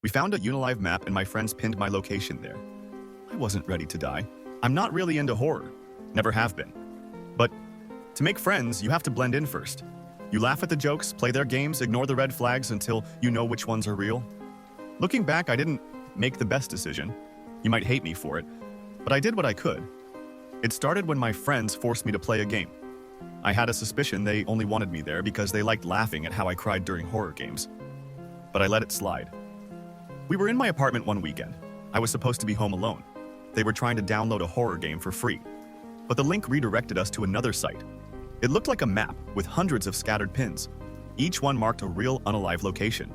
We found a unalive map and my friends pinned my location there. I wasn't ready to die. I'm not really into horror. Never have been. But to make friends, you have to blend in first. You laugh at the jokes, play their games, ignore the red flags until you know which ones are real. Looking back, I didn't make the best decision. You might hate me for it, but I did what I could. It started when my friends forced me to play a game. I had a suspicion they only wanted me there because they liked laughing at how I cried during horror games. But I let it slide. We were in my apartment one weekend. I was supposed to be home alone. They were trying to download a horror game for free, but the link redirected us to another site. It looked like a map with hundreds of scattered pins. Each one marked a real unalive location.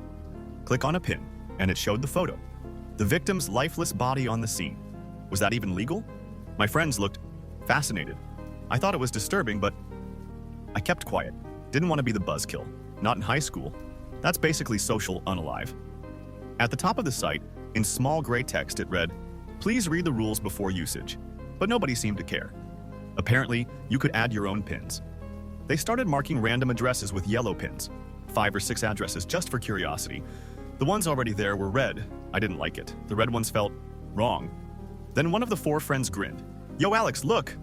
Click on a pin, and it showed the photo. The victim's lifeless body on the scene. Was that even legal? My friends looked fascinated. I thought it was disturbing, but I kept quiet. Didn't want to be the buzzkill. Not in high school. That's basically social unalive. At the top of the site, in small gray text, it read, "Please read the rules before usage." But nobody seemed to care. Apparently, you could add your own pins. They started marking random addresses with yellow pins, 5 or 6 addresses just for curiosity. The ones already there were red. I didn't like it. The red ones felt wrong. Then one of the 4 friends grinned. "Yo, Alex, look!"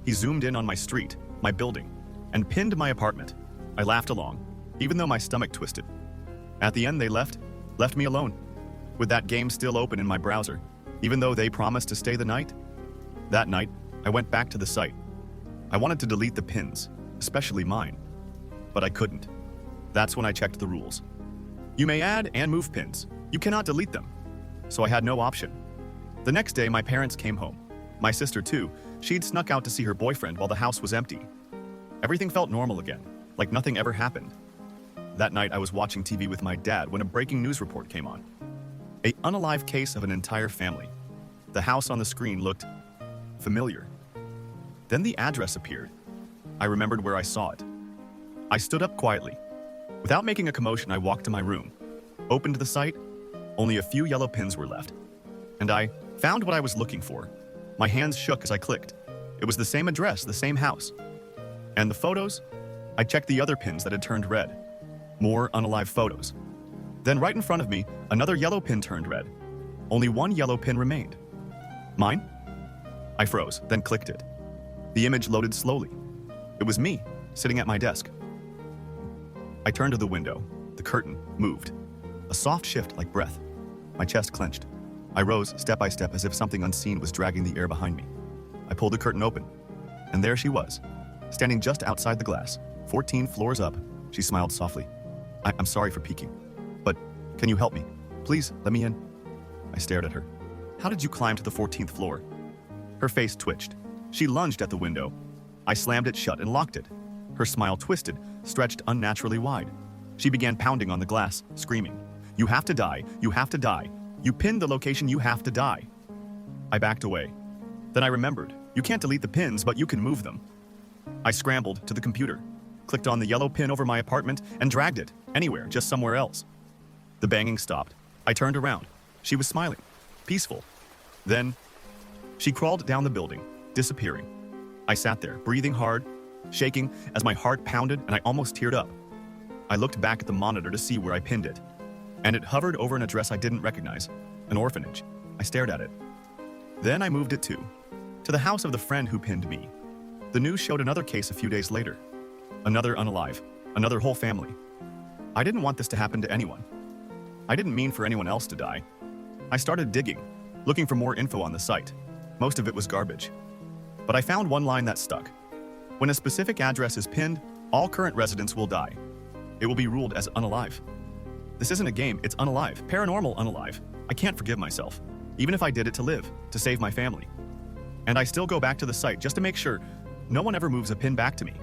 He zoomed in on my street, my building, and pinned my apartment. I laughed along, even though my stomach twisted. At the end, they left me alone, with that game still open in my browser, even though they promised to stay the night. That night, I went back to the site. I wanted to delete the pins, especially mine, but I couldn't. That's when I checked the rules. You may add and move pins. You cannot delete them. So I had no option. The next day, my parents came home. My sister too. She'd snuck out to see her boyfriend while the house was empty. Everything felt normal again, like nothing ever happened. That night, I was watching TV with my dad when a breaking news report came on. An unalive case of an entire family. The house on the screen looked familiar. Then the address appeared. I remembered where I saw it. I stood up quietly. Without making a commotion, I walked to my room. Opened the site. Only a few yellow pins were left. And I found what I was looking for. My hands shook as I clicked. It was the same address, the same house. And the photos? I checked the other pins that had turned red. More unalive photos. Then right in front of me, another yellow pin turned red. Only one yellow pin remained. Mine? I froze, then clicked it. The image loaded slowly. It was me, sitting at my desk. I turned to the window. The curtain moved. A soft shift like breath. My chest clenched. I rose step by step as if something unseen was dragging the air behind me. I pulled the curtain open, and there she was, standing just outside the glass, 14 floors up. She smiled softly. I'm sorry for peeking, but can you help me? Please, let me in. I stared at her. How did you climb to the 14th floor? Her face twitched. She lunged at the window. I slammed it shut and locked it. Her smile twisted, stretched unnaturally wide. She began pounding on the glass, screaming, "You have to die, you have to die. You pinned the location, you have to die." I backed away. Then I remembered, you can't delete the pins, but you can move them. I scrambled to the computer, clicked on the yellow pin over my apartment, and dragged it, anywhere, just somewhere else. The banging stopped. I turned around. She was smiling, peaceful. Then, she crawled down the building, disappearing. I sat there, breathing hard, shaking as my heart pounded, and I almost teared up. I looked back at the monitor to see where I pinned it, and it hovered over an address I didn't recognize, an orphanage. I stared at it. Then I moved it to the house of the friend who pinned me. The news showed another case a few days later. Another unalive, another whole family. I didn't want this to happen to anyone. I didn't mean for anyone else to die. I started digging, looking for more info on the site. Most of it was garbage. But I found one line that stuck. When a specific address is pinned, all current residents will die. It will be ruled as unalive. This isn't a game, it's unalive, paranormal unalive. I can't forgive myself, even if I did it to live, to save my family. And I still go back to the site just to make sure no one ever moves a pin back to me.